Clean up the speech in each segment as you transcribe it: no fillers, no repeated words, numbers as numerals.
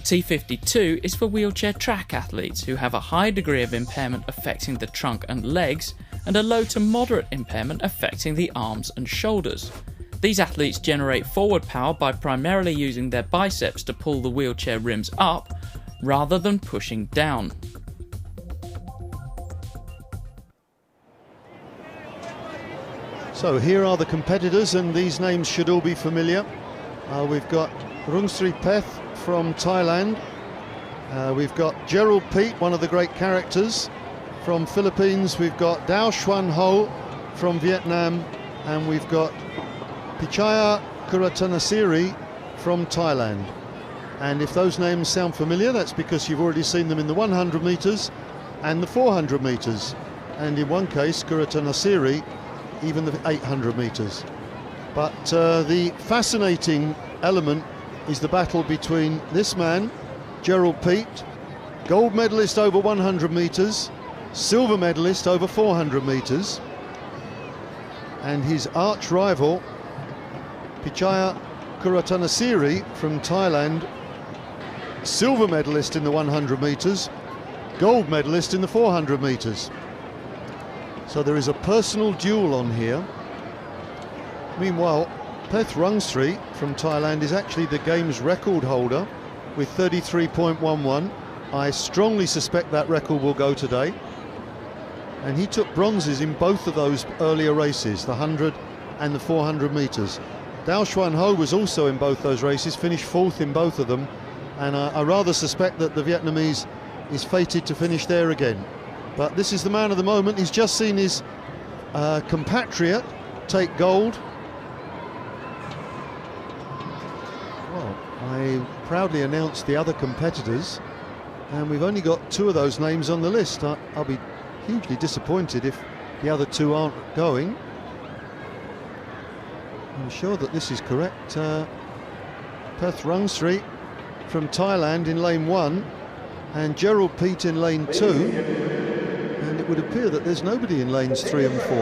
T52 is for wheelchair track athletes who have a high degree of impairment affecting the trunk and legs and a low to moderate impairment affecting the arms and shoulders. These athletes generate forward power by primarily using their biceps to pull the wheelchair rims up rather than pushing down. So here are the competitors, and these names should all be familiar. We've got Rungsri Peth from Thailand. We've got Gerald Peet, one of the great characters from Philippines. We've got Dao Xuan Ho from Vietnam, and we've got Pichaya Kuratanasiri from Thailand. And if those names sound familiar, that's because you've already seen them in the 100 metres and the 400 metres, and in one case, Kuratanasiri, even the 800 metres. But the fascinating element is the battle between this man, Gerald Peet, gold medalist over 100 metres, silver medalist over 400 metres, and his arch rival, Pichaya Kuratanasiri from Thailand, silver medalist in the 100 metres, gold medalist in the 400 metres. So there is a personal duel on here. Meanwhile, Peth Rungsri from Thailand is actually the game's record holder with 33.11. I strongly suspect that record will go today. And he took bronzes in both of those earlier races, the 100 and the 400 metres. Dao Xuan Ho was also in both those races, finished fourth in both of them. And I rather suspect that the Vietnamese is fated to finish there again. But this is the man of the moment. He's just seen his compatriot take gold. Well, I proudly announced the other competitors, and we've only got two of those names on the list. I'll be hugely disappointed if the other two aren't going. I'm sure that this is correct. Peth Rungsri from Thailand in lane 1 and Gerald Peet in lane 2. And it would appear that there's nobody in lanes 3 and 4. I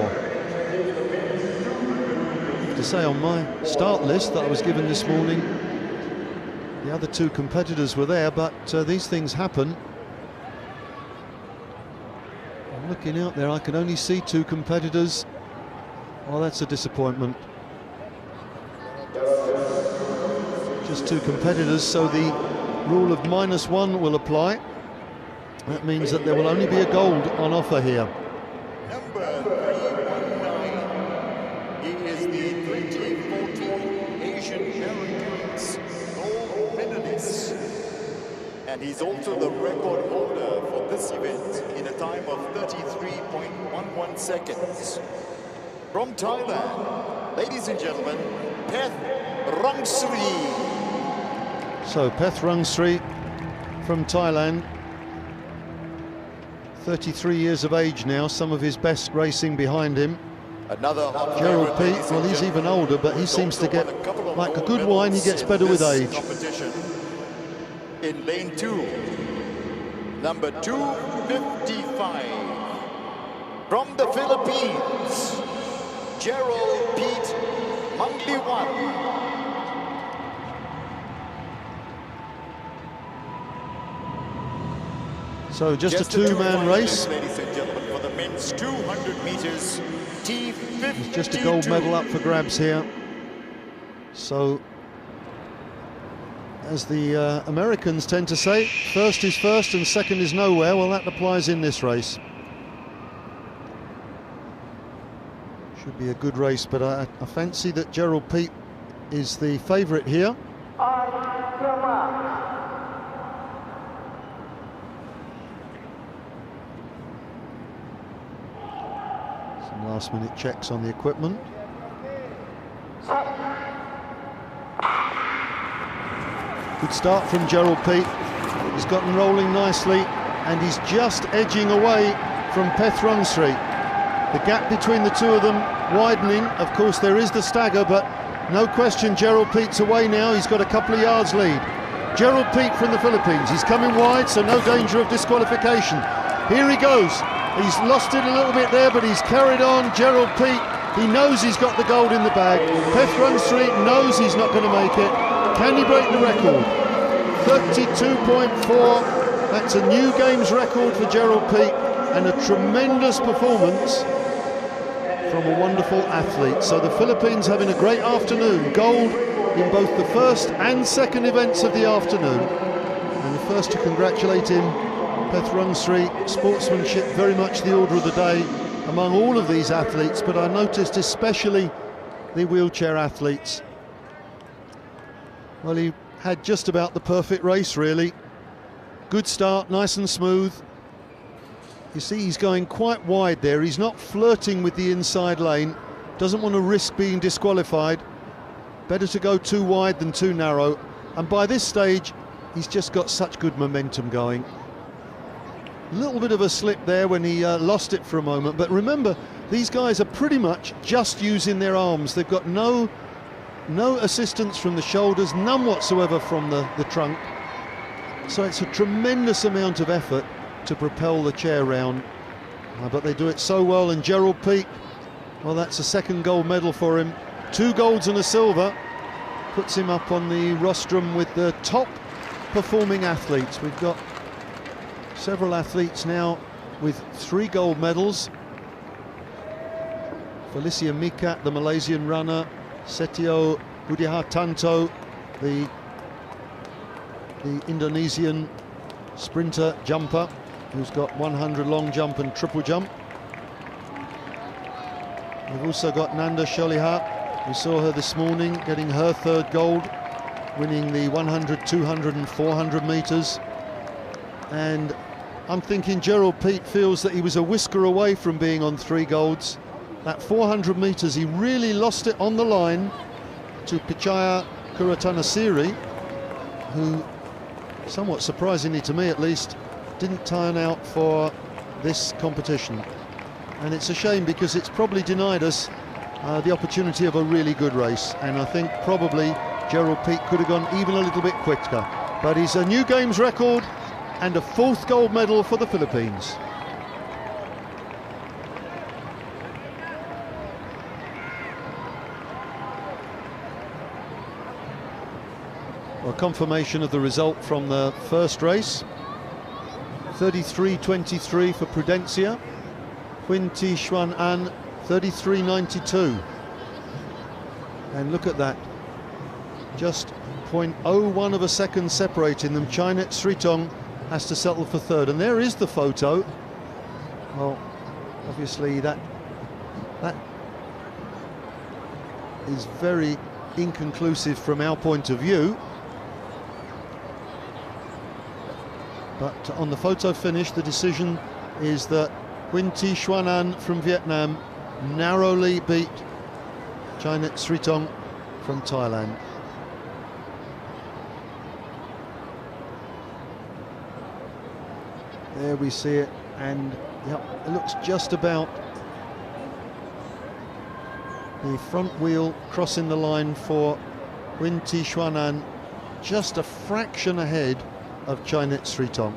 have to say, on my start list that I was given this morning, the other two competitors were there, but these things happen. I'm looking out there, I can only see two competitors. Well, that's a disappointment. Just two competitors, so the rule of -1 will apply. That means that there will only be a gold on offer here. Number 319, he is the 2014 Asian Paragames gold medalist, and he's also the record holder for this event in a time of 33.11 seconds. From Thailand, ladies and gentlemen, Peth Rungsri. So Peth Rungsri from Thailand, 33 years of age now, some of his best racing behind him. Another Gerald Peet, well, he's even older, but he seems to get, like a good wine, he gets better with age. In lane 2, number 255, from the Philippines, Gerald Peet Mangliwan. So just a two-man race. Ladies and gentlemen, for the men's 200 meters, T52. There's just a gold medal up for grabs here. So, as the Americans tend to say, first is first and second is nowhere. Well, that applies in this race. Should be a good race, but I fancy that Gerald Peet is the favourite here. Some last-minute checks on the equipment. Good start from Gerald Peet. He's gotten rolling nicely, and he's just edging away from Peth Rungsri. The gap between the two of them widening. Of course, there is the stagger, but no question Gerald Peet's away now. He's got a couple of yards lead. Gerald Peet from the Philippines. He's coming wide, so no danger of disqualification. Here he goes. He's lost it a little bit there, but he's carried on. Gerald Peet, he knows he's got the gold in the bag. Peth Rungsri knows he's not going to make it. Can he break the record? 32.4. That's a new games record for Gerald Peat, and a tremendous performance from a wonderful athlete. So the Philippines having a great afternoon. Gold in both the first and second events of the afternoon. And the first to congratulate him, Peth Rungsri. Sportsmanship very much the order of the day among all of these athletes, but I noticed especially the wheelchair athletes. Well, he had just about the perfect race, really. Good start, nice and smooth. You see he's going quite wide there. He's not flirting with the inside lane. Doesn't want to risk being disqualified. Better to go too wide than too narrow. And by this stage, he's just got such good momentum going. A little bit of a slip there when he lost it for a moment. But remember, these guys are pretty much just using their arms. They've got no assistance from the shoulders, none whatsoever from the trunk. So it's a tremendous amount of effort to propel the chair round, but they do it so well. And Gerald Peat, well, that's a second gold medal for him. 2 golds and a silver puts him up on the rostrum with the top performing athletes. We've got several athletes now with 3 gold medals. Felicia Mikat, the Malaysian runner, Setio Budihartanto, the Indonesian sprinter jumper, who's got 100 long jump and triple jump. We've also got Nanda Sholihat. We saw her this morning getting her 3rd gold, winning the 100, 200 and 400 metres. And I'm thinking Gerald Peat feels that he was a whisker away from being on 3 golds. That 400 metres, he really lost it on the line to Pichaya Kuratanasiri, who, somewhat surprisingly to me at least, didn't turn out for this competition. And it's a shame, because it's probably denied us the opportunity of a really good race. And I think probably Gerald Peat could have gone even a little bit quicker. But he's a new games record and a 4th gold medal for the Philippines. Well, confirmation of the result from the first race. 33.23 for Prudencia. Huyn Thi Xuan An, 33.92. And look at that. Just 0.01 of a second separating them. Chainet Sritong has to settle for 3rd. And there is the photo. Well, obviously that is very inconclusive from our point of view. But on the photo finish, the decision is that Huyn Thi Xuan An from Vietnam narrowly beat Chainet Sritong from Thailand. There we see it, and yep, it looks just about the front wheel crossing the line for Huyn Thi Xuan An, just a fraction ahead of Chainet Sritong.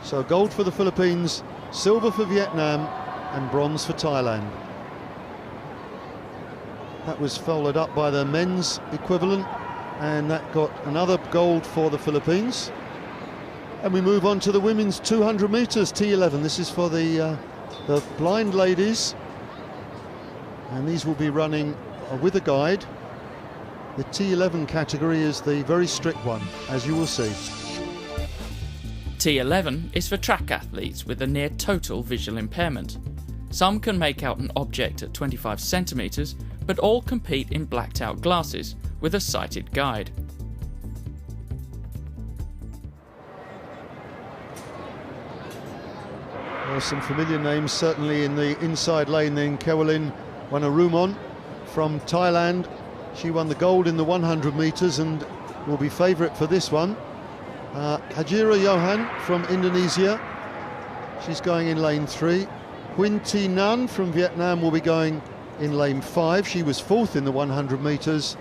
So gold for the Philippines, silver for Vietnam and bronze for Thailand. That was followed up by the men's equivalent, and that got another gold for the Philippines. And we move on to the women's 200 metres T11. This is for the blind ladies, and these will be running with a guide. The T11 category is the very strict one, as you will see. T11 is for track athletes with a near total visual impairment. Some can make out an object at 25 centimetres, but all compete in blacked out glasses with a sighted guide. Well, some familiar names certainly in the inside lane then. Kewalin Wanarumon from Thailand. She won the gold in the 100 metres and will be favourite for this one. Hajira Johan from Indonesia, she's going in lane 3. Huyn Thi Nan from Vietnam will be going in lane 5. She was 4th in the 100 metres.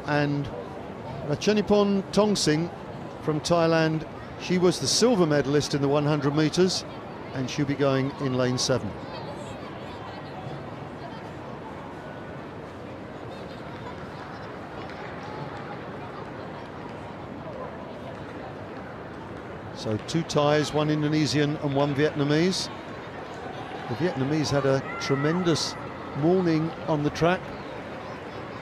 And Rachanipon Tongsing from Thailand, she was the silver medalist in the 100 metres, and she'll be going in lane 7. So 2 Thais, 1 Indonesian and 1 Vietnamese. The Vietnamese had a tremendous morning on the track,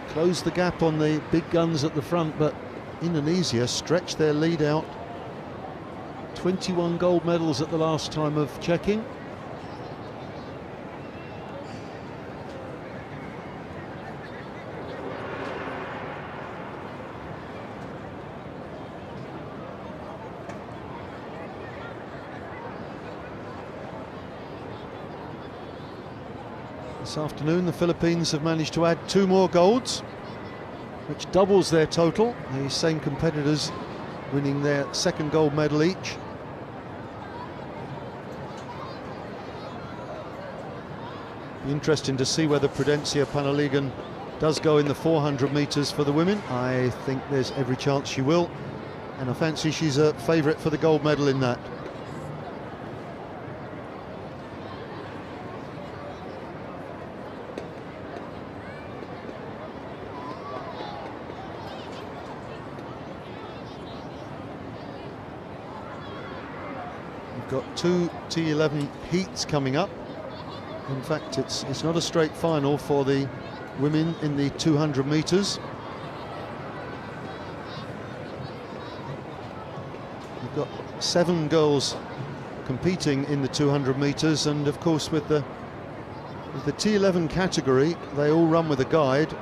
closed the gap on the big guns at the front, but Indonesia stretched their lead out. 21 gold medals at the last time of checking. This afternoon the Philippines have managed to add 2 more golds, which doubles their total. The same competitors winning their 2nd gold medal each. Be interesting to see whether Prudencia Panaligan does go in the 400 metres for the women. I think there's every chance she will, and I fancy she's a favourite for the gold medal in that. We've got 2 T11 heats coming up. In fact, it's not a straight final for the women in the 200 metres. We've got 7 girls competing in the 200 metres, and of course with the T11 category, they all run with a guide.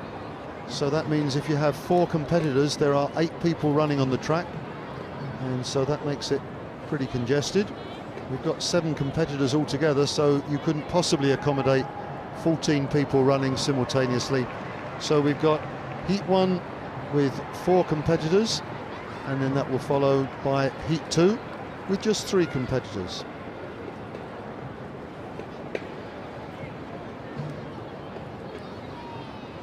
So that means if you have 4 competitors, there are 8 people running on the track, and so that makes it pretty congested. We've got 7 competitors altogether, so you couldn't possibly accommodate 14 people running simultaneously. So we've got Heat 1 with 4 competitors, and then that will follow by Heat 2 with just 3 competitors.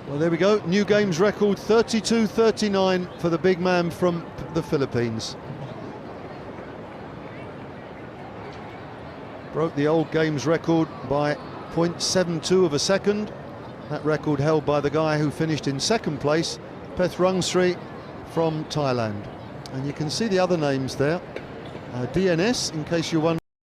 Well, there we go, new games record, 32.39 for the big man from the Philippines. Broke the old games record by 0.72 of a second. That record held by the guy who finished in 2nd place, Peth Rungsri from Thailand. And you can see the other names there. DNS, in case you're wondering.